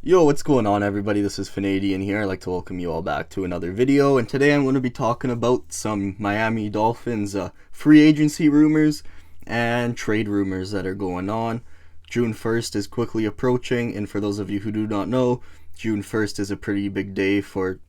Yo, what's going on, everybody? This is Fanadian here. I'd like to welcome you all back to another video, and today I'm going to be talking about some Miami Dolphins free agency rumors and trade rumors that are going on. June 1st is quickly approaching, and for those of you who do not know, June 1st is a pretty big day for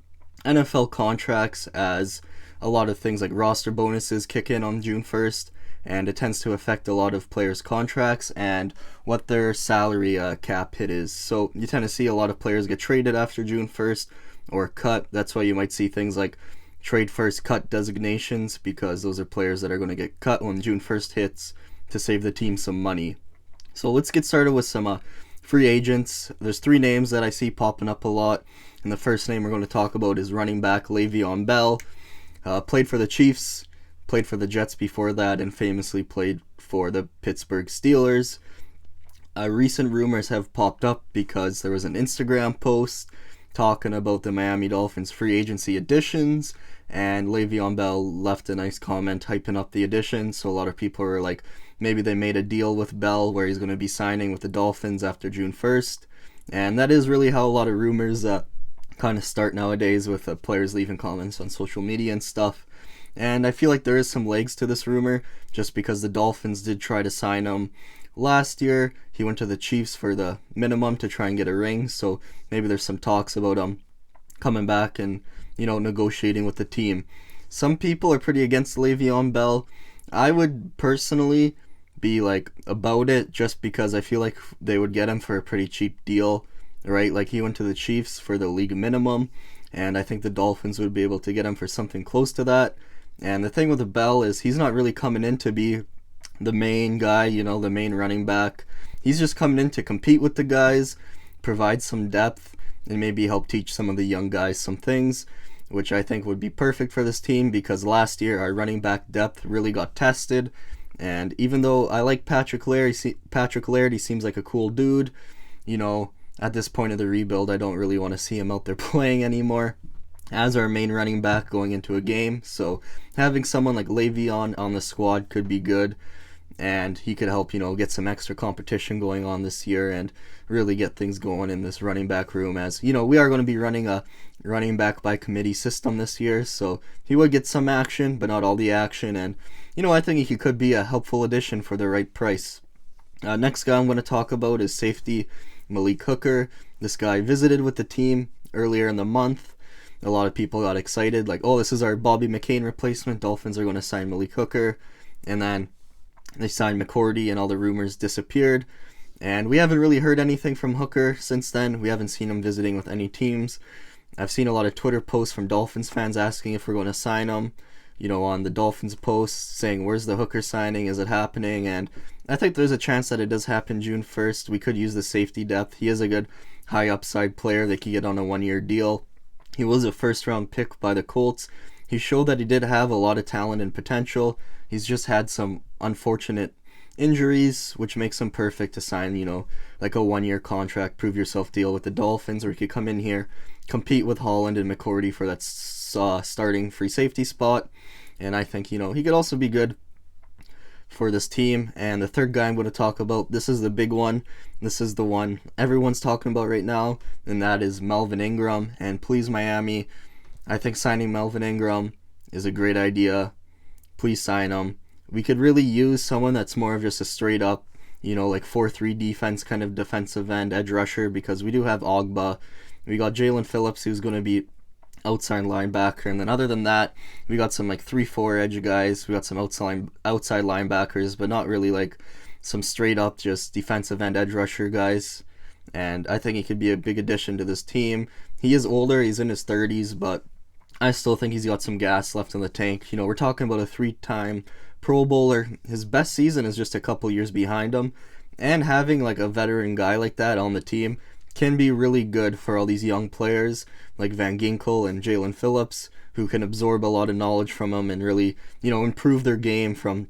NFL contracts, as a lot of things like roster bonuses kick in on June 1st, and it tends to affect a lot of players' contracts and what their salary cap hit is. So you tend to see a lot of players get traded after June 1st or cut. That's why you might see things like trade first cut designations, because those are players that are going to get cut when June 1st hits to save the team some money. So let's get started with some free agents. There's three names that I see popping up a lot, and the first name we're going to talk about is running back VEONBELL. Played for the Chiefs, played for the Jets before that, and famously played for the Pittsburgh Steelers. Recent rumors have popped up because there was an Instagram post talking about the Miami Dolphins free agency additions, and Le'Veon Bell left a nice comment hyping up the addition. So a lot of people are like, maybe they made a deal with Bell where he's going to be signing with the Dolphins after June 1st. And that is really how a lot of rumors kind of start nowadays, with players leaving comments on social media and stuff. And I feel like there is some legs to this rumor, just because the Dolphins did try to sign him last year. He went to the Chiefs for the minimum to try and get a ring, so maybe there's some talks about him coming back and, negotiating with the team. Some people are pretty against Le'Veon Bell. I would personally be about it, just because I feel like they would get him for a pretty cheap deal, right? Like, he went to the Chiefs for the league minimum, and I think the Dolphins would be able to get him for something close to that. And the thing with the Bell is he's not really coming in to be the main guy, the main running back. He's just coming in to compete with the guys, provide some depth, and maybe help teach some of the young guys some things, which I think would be perfect for this team, because last year our running back depth really got tested. And even though I like Patrick Laird, he seems like a cool dude, at this point of the rebuild, I don't really want to see him out there playing anymore as our main running back going into a game. So having someone like Le'Veon on the squad could be good, and he could help, get some extra competition going on this year and really get things going in this running back room, as, we are going to be running a running back by committee system this year, so he would get some action, but not all the action, and, I think he could be a helpful addition for the right price. Next guy I'm going to talk about is safety Malik Hooker. This guy visited with the team earlier in the month. A lot of people got excited, like, oh, this is our Bobby McCain replacement. Dolphins are going to sign Malik Hooker. And then they signed McCourty, and all the rumors disappeared. And we haven't really heard anything from Hooker since then. We haven't seen him visiting with any teams. I've seen a lot of Twitter posts from Dolphins fans asking if we're going to sign him, on the Dolphins posts, saying, where's the Hooker signing? Is it happening? And I think there's a chance that it does happen June 1st. We could use the safety depth. He is a good high upside player. They could get on a 1-year deal. He was a first-round pick by the Colts. He showed that he did have a lot of talent and potential. He's just had some unfortunate injuries, which makes him perfect to sign, like a 1-year contract, prove yourself deal with the Dolphins, or he could come in here, compete with Holland and McCourty for that starting free safety spot. And I think, he could also be good for this team. And the third guy I'm going to talk about, this is the big one. This is the one everyone's talking about right now, and that is Melvin Ingram. And please, Miami, I think signing Melvin Ingram is a great idea. Please sign him. We could really use someone that's more of just a straight up, like 4-3 defense kind of defensive end edge rusher, because we do have Ogba. We got Jalen Phillips, who's going to be outside linebacker, and then other than that, we got some 3-4 edge guys. We got some outside linebackers, but not really like some straight up just defensive end edge rusher guys. And I think he could be a big addition to this team. He is older, he's in his 30s, but I still think he's got some gas left in the tank. We're talking about a 3-time Pro Bowler. His best season is just a couple years behind him, and having a veteran guy like that on the team can be really good for all these young players like Van Ginkel and Jalen Phillips, who can absorb a lot of knowledge from him and really, improve their game from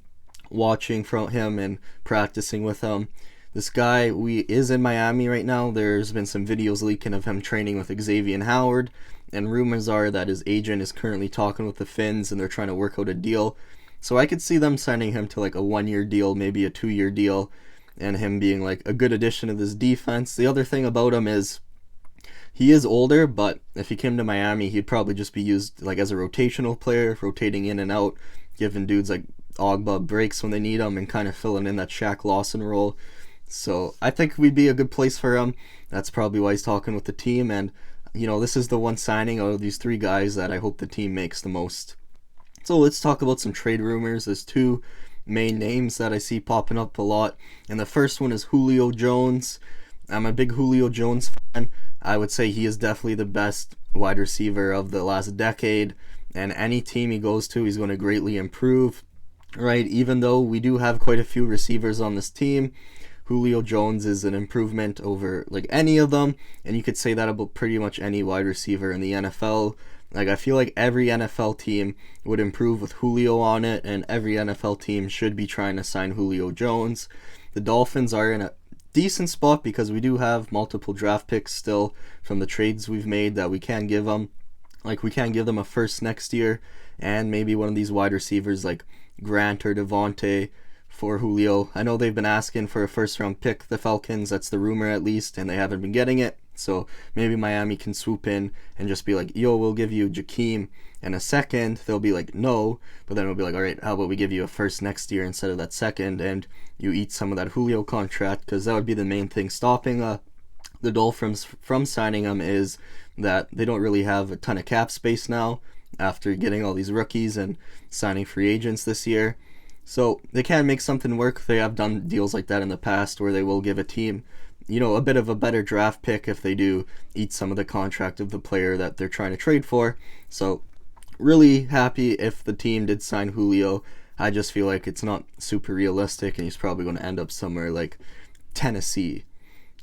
watching from him and practicing with him. This guy is in Miami right now. There's been some videos leaking of him training with Xavier Howard, and rumors are that his agent is currently talking with the Finns and they're trying to work out a deal. So I could see them signing him to a 1-year deal, maybe a 2-year deal, and him being a good addition to this defense. The other thing about him is he is older, but if he came to Miami, he'd probably just be used like as a rotational player, rotating in and out, giving dudes like Ogba breaks when they need him, and kind of filling in that Shaq Lawson role. So I think we'd be a good place for him. That's probably why he's talking with the team. And, this is the one signing out of these three guys that I hope the team makes the most. So let's talk about some trade rumors. There's two main names that I see popping up a lot. And the first one is Julio Jones. I'm a big Julio Jones fan. I would say he is definitely the best wide receiver of the last decade. And any team he goes to, he's going to greatly improve. Right? Even though we do have quite a few receivers on this team, Julio Jones is an improvement over like any of them, and you could say that about pretty much any wide receiver in the NFL. Like I feel like every NFL team would improve with Julio on it, and every NFL team should be trying to sign Julio Jones. The Dolphins are in a decent spot because we do have multiple draft picks still from the trades we've made that we can give them. Like we can give them a first next year, and maybe one of these wide receivers like Grant or Devontae for Julio. I know they've been asking for a first round pick, the Falcons, that's the rumor at least, and they haven't been getting it. So maybe Miami can swoop in and just be like, yo, we'll give you Jakeem and a second. They'll be like, no, but then we'll be like, all right, how about we give you a first next year instead of that second, and you eat some of that Julio contract, because that would be the main thing stopping the Dolphins from signing him, is that they don't really have a ton of cap space now after getting all these rookies and signing free agents this year. So they can make something work. They have done deals like that in the past where they will give a team, a bit of a better draft pick if they do eat some of the contract of the player that they're trying to trade for. So really happy if the team did sign Julio. I just feel like it's not super realistic, and he's probably going to end up somewhere like Tennessee.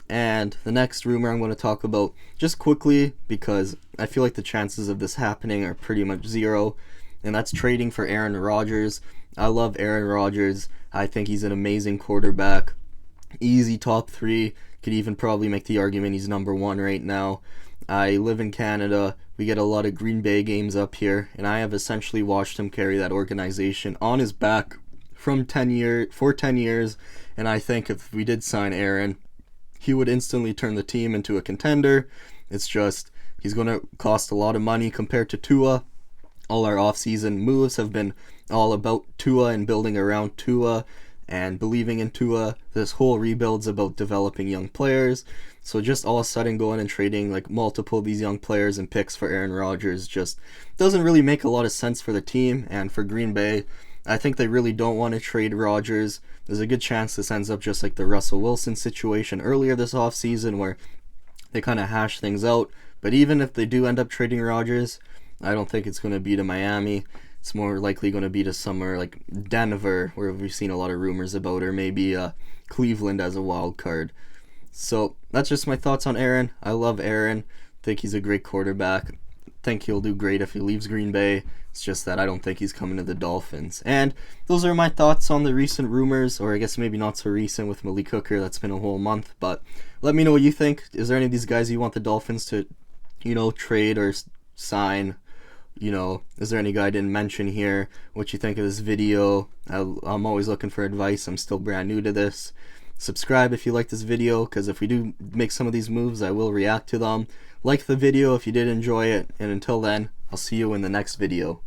And the next rumor I'm going to talk about just quickly, because I feel like the chances of this happening are pretty much zero, and that's trading for Aaron Rodgers. I love Aaron Rodgers. I think he's an amazing quarterback. Easy top 3. Could even probably make the argument he's number 1 right now. I live in Canada. We get a lot of Green Bay games up here, and I have essentially watched him carry that organization on his back for 10 years, and I think if we did sign Aaron, he would instantly turn the team into a contender. It's just he's going to cost a lot of money compared to Tua. All our offseason moves have been all about Tua and building around Tua and believing in Tua. This whole rebuild's about developing young players. So just all of a sudden going and trading like multiple of these young players and picks for Aaron Rodgers just doesn't really make a lot of sense for the team. And for Green Bay, I think they really don't want to trade Rodgers. There's a good chance this ends up just like the Russell Wilson situation earlier this offseason, where they kind of hash things out. But even if they do end up trading Rodgers, I don't think it's going to be to Miami. It's more likely going to be to somewhere like Denver, where we've seen a lot of rumors about, or maybe Cleveland as a wild card. So that's just my thoughts on Aaron. I love Aaron. Think he's a great quarterback. Think he'll do great if he leaves Green Bay. It's just that I don't think he's coming to the Dolphins. And those are my thoughts on the recent rumors, or I guess maybe not so recent with Malik Hooker. That's been a whole month. But let me know what you think. Is there any of these guys you want the Dolphins to, trade or sign? Is there any guy I didn't mention here? What you think of this video? I'm always looking for advice. I'm still brand new to this. Subscribe if you like this video, because if we do make some of these moves, I will react to them. Like the video if you did enjoy it, and until then, I'll see you in the next video.